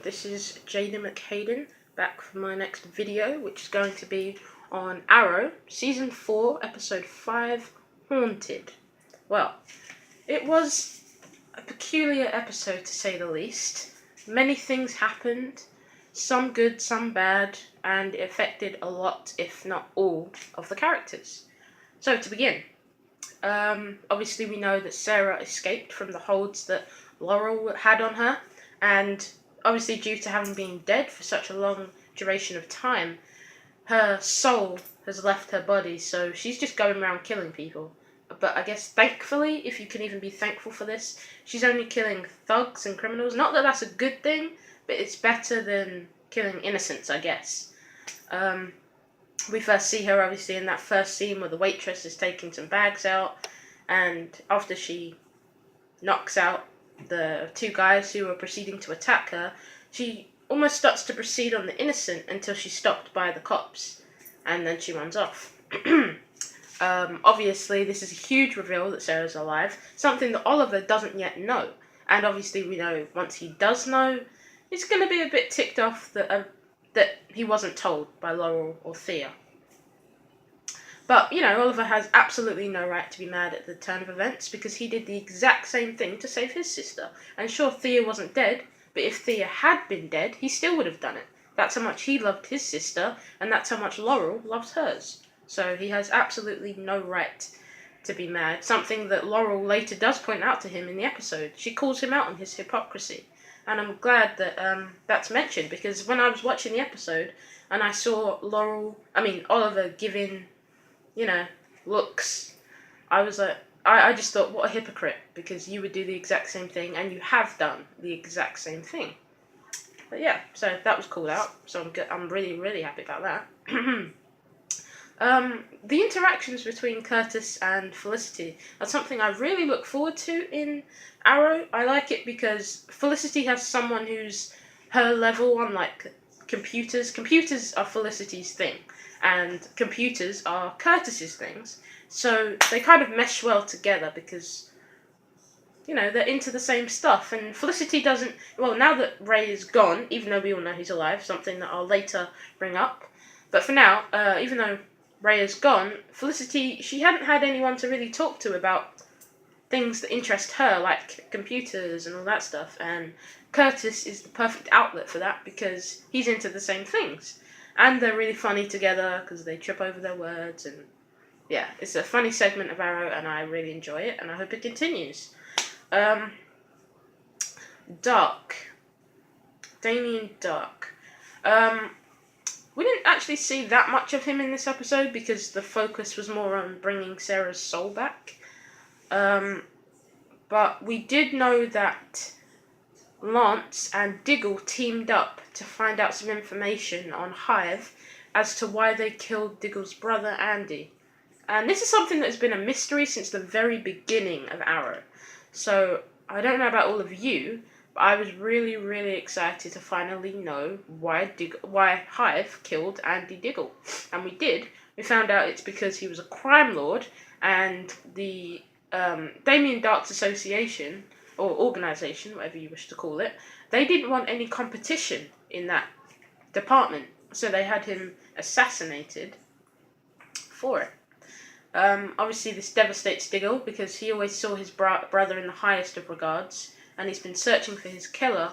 This is Jada McHayden back for my next video, which is going to be on Arrow, Season 4, Episode 5, Haunted. Well, it was a peculiar episode to say the least. Many things happened, some good, some bad, and it affected a lot, if not all, of the characters. So to begin, obviously we know that Sarah escaped from the holds that Laurel had on her, and obviously due to having been dead for such a long duration of time, her soul has left her body, so she's just going around killing people. But I guess thankfully, if you can even be thankful for this, she's only killing thugs and criminals. Not that that's a good thing, but it's better than killing innocents, I guess. We first see her obviously in that first scene where the waitress is taking some bags out, and after she knocks out the two guys who are proceeding to attack her, she almost starts to proceed on the innocent until she's stopped by the cops, and then she runs off. Obviously, this is a huge reveal that Sarah's alive, something that Oliver doesn't yet know. And obviously, we know once he does know, he's going to be a bit ticked off that he wasn't told by Laurel or Thea. But, Oliver has absolutely no right to be mad at the turn of events because he did the exact same thing to save his sister. And sure, Thea wasn't dead, but if Thea had been dead, he still would have done it. That's how much he loved his sister, and that's how much Laurel loves hers. So he has absolutely no right to be mad, something that Laurel later does point out to him in the episode. She calls him out on his hypocrisy. And I'm glad that that's mentioned, because when I was watching the episode and I saw Oliver giving, looks, I was like, I just thought, what a hypocrite, because you would do the exact same thing, and you have done the exact same thing. But yeah, so that was called out, so I'm really, really happy about that. The interactions between Curtis and Felicity are something I really look forward to in Arrow. I like it because Felicity has someone who's her level on, computers. Computers are Felicity's thing, and computers are Curtis's things. So they kind of mesh well together because, they're into the same stuff. And Felicity doesn't... Well, now that Ray is gone, even though we all know he's alive, something that I'll later bring up. But for now, even though Ray is gone, Felicity, she hadn't had anyone to really talk to about things that interest her, like computers and all that stuff, and Curtis is the perfect outlet for that because he's into the same things. And they're really funny together because they trip over their words, and yeah, it's a funny segment of Arrow, and I really enjoy it, and I hope it continues. Dark. Damien Dark. We didn't actually see that much of him in this episode because the focus was more on bringing Sarah's soul back. But we did know that Lance and Diggle teamed up to find out some information on Hive as to why they killed Diggle's brother Andy. And this is something that has been a mystery since the very beginning of Arrow. So I don't know about all of you, but I was really, really excited to finally know why Hive killed Andy Diggle. And we did. We found out it's because he was a crime lord, and the Damien Dark's association, or organisation, whatever you wish to call it, they didn't want any competition in that department. So they had him assassinated for it. Obviously this devastates Diggle because he always saw his brother in the highest of regards, and he's been searching for his killer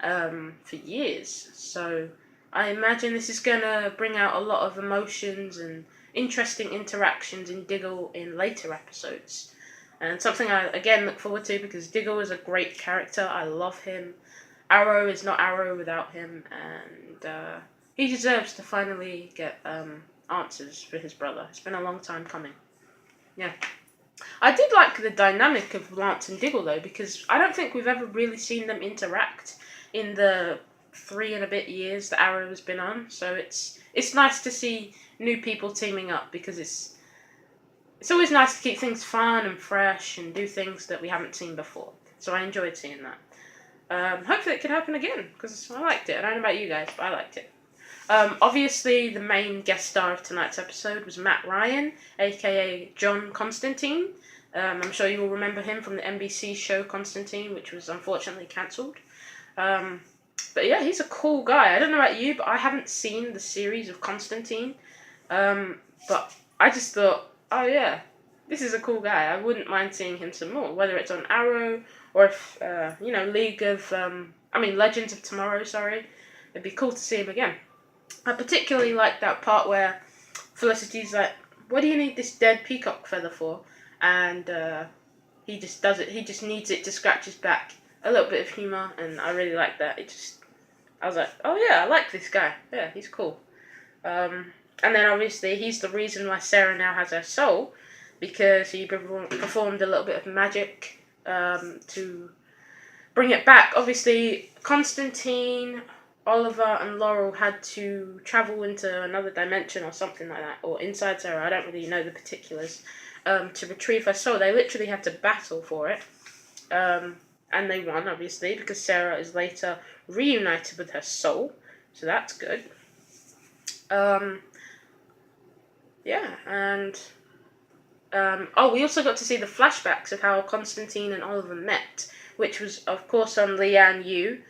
for years. So I imagine this is going to bring out a lot of emotions and interesting interactions in Diggle in later episodes. And something I, again, look forward to because Diggle is a great character. I love him. Arrow is not Arrow without him, and he deserves to finally get answers for his brother. It's been a long time coming. Yeah. I did like the dynamic of Lance and Diggle, though, because I don't think we've ever really seen them interact in the 3 and a bit years that Arrow has been on. So it's nice to see new people teaming up because it's always nice to keep things fun and fresh and do things that we haven't seen before. So I enjoyed seeing that. Hopefully it can happen again because I liked it. I don't know about you guys, but I liked it. Obviously, the main guest star of tonight's episode was Matt Ryan, aka John Constantine. I'm sure you will remember him from the NBC show Constantine, which was unfortunately cancelled. But yeah, he's a cool guy. I don't know about you, but I haven't seen the series of Constantine. But I just thought, oh yeah, this is a cool guy. I wouldn't mind seeing him some more, whether it's on Arrow or if League of Legends of Tomorrow. Sorry, it'd be cool to see him again. I particularly like that part where Felicity's like, "What do you need this dead peacock feather for?" And he just does it. He just needs it to scratch his back. A little bit of humor, and I really like that. I was like, oh yeah, I like this guy. Yeah, he's cool. And then obviously he's the reason why Sarah now has her soul, because he performed a little bit of magic to bring it back. Obviously, Constantine, Oliver, and Laurel had to travel into another dimension or something like that, or inside Sarah. I don't really know the particulars. To retrieve her soul, they literally had to battle for it. And they won, obviously, because Sarah is later reunited with her soul. So that's good. Yeah, and we also got to see the flashbacks of how Constantine and Oliver met, which was, of course, on Lian Yu.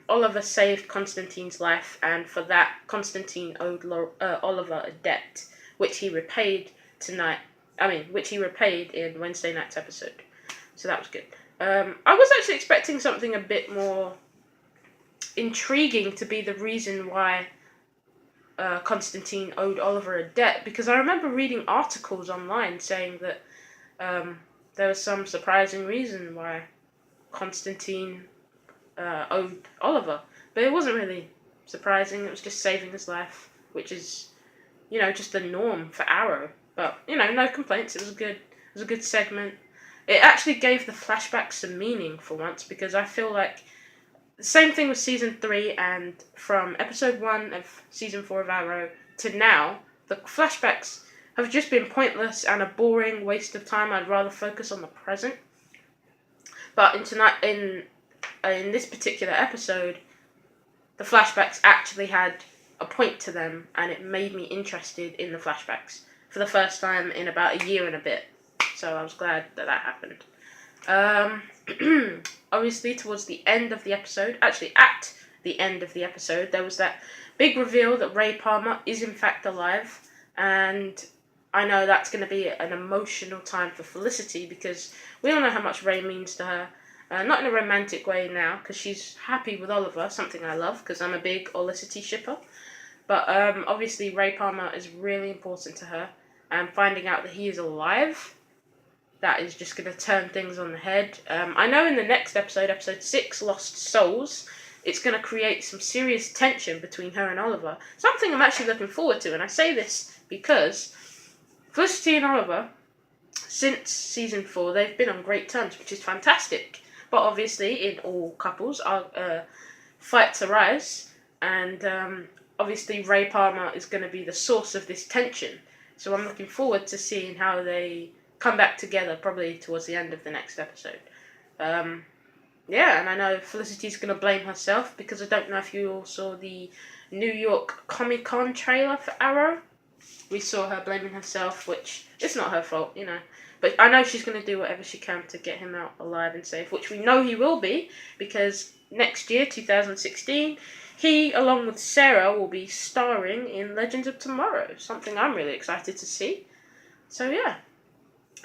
Oliver saved Constantine's life, and for that, Constantine owed Oliver a debt, which he repaid which he repaid in Wednesday night's episode. So that was good. I was actually expecting something a bit more intriguing to be the reason why Constantine owed Oliver a debt, because I remember reading articles online saying that there was some surprising reason why Constantine owed Oliver, but it wasn't really surprising. It was just saving his life, which is, just the norm for Arrow. But no complaints. It was a good segment. It actually gave the flashbacks some meaning for once, because I feel like the same thing with season 3, and from episode 1 of season 4 of Arrow to now, the flashbacks have just been pointless and a boring waste of time. I'd rather focus on the present. But in this particular episode, the flashbacks actually had a point to them, and it made me interested in the flashbacks for the first time in about a year and a bit. So I was glad that happened. Obviously, towards the end of the episode, actually at the end of the episode, there was that big reveal that Ray Palmer is in fact alive, and I know that's going to be an emotional time for Felicity, because we all know how much Ray means to her. Not in a romantic way now, because she's happy with Oliver, something I love, because I'm a big Olicity shipper. But obviously Ray Palmer is really important to her, and finding out that he is alive, that is just going to turn things on the head. I know in the next episode, episode 6, Lost Souls, it's going to create some serious tension between her and Oliver. Something I'm actually looking forward to, and I say this because Felicity and Oliver, since season 4, they've been on great terms, which is fantastic. But obviously, in all couples, fights arise, and obviously Ray Palmer is going to be the source of this tension. So I'm looking forward to seeing how they come back together, probably towards the end of the next episode. And I know Felicity's going to blame herself, because I don't know if you all saw the New York Comic Con trailer for Arrow. We saw her blaming herself, which it's not her fault, But I know she's going to do whatever she can to get him out alive and safe, which we know he will be, because next year, 2016, he, along with Sarah, will be starring in Legends of Tomorrow, something I'm really excited to see. So yeah,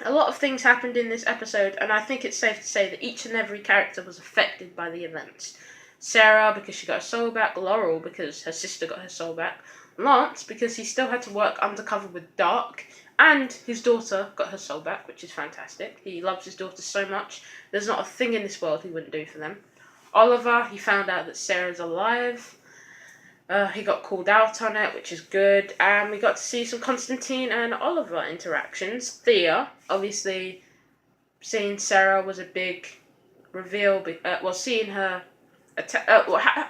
a lot of things happened in this episode, and I think it's safe to say that each and every character was affected by the events. Sarah, because she got her soul back. Laurel, because her sister got her soul back. Lance, because he still had to work undercover with Dark, and his daughter got her soul back, which is fantastic. He loves his daughter so much. There's not a thing in this world he wouldn't do for them. Oliver, he found out that Sarah's alive. He got called out on it, which is good. And we got to see some Constantine and Oliver interactions. Thea, obviously, seeing Sarah was a big reveal. Seeing her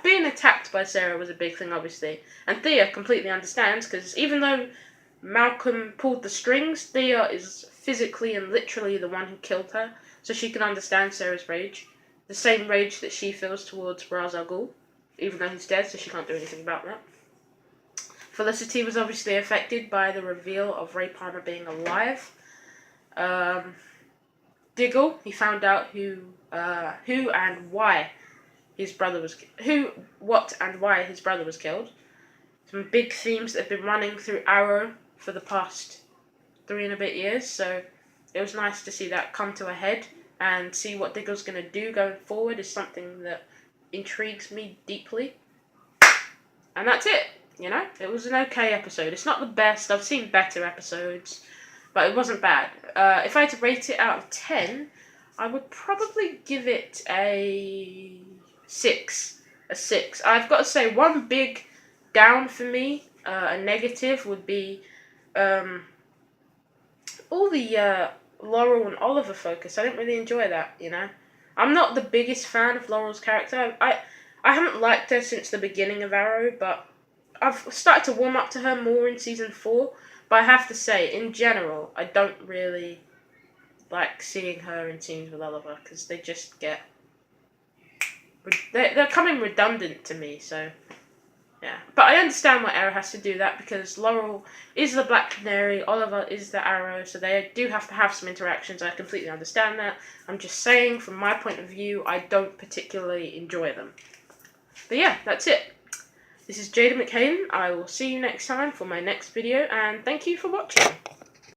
being attacked by Sarah was a big thing, obviously. And Thea completely understands, because even though Malcolm pulled the strings, Thea is physically and literally the one who killed her, so she can understand Sarah's rage. The same rage that she feels towards Ra's al Ghul, even though he's dead, so she can't do anything about that. Felicity was obviously affected by the reveal of Ray Palmer being alive. Diggle, he found out who and why his brother was what and why his brother was killed. Some big themes that have been running through Arrow for the past 3 and a bit years. So it was nice to see that come to a head, and see what Diggle's going to do going forward is something that intrigues me deeply. And that's it. It was an okay episode. It's not the best. I've seen better episodes, but it wasn't bad. If I had to rate it out of 10, I would probably give it a 6. A 6. I've got to say, one big down for me, a negative, would be all the Laurel and Oliver focus. I didn't really enjoy that, I'm not the biggest fan of Laurel's character. I haven't liked her since the beginning of Arrow, but I've started to warm up to her more in season 4. But I have to say, in general, I don't really like seeing her in scenes with Oliver, because they just get... They're coming redundant to me, so... Yeah. But I understand why Arrow has to do that, because Laurel is the Black Canary, Oliver is the Arrow, so they do have to have some interactions. I completely understand that. I'm just saying, from my point of view, I don't particularly enjoy them. But yeah, that's it. This is Jada McHayden. I will see you next time for my next video, and thank you for watching.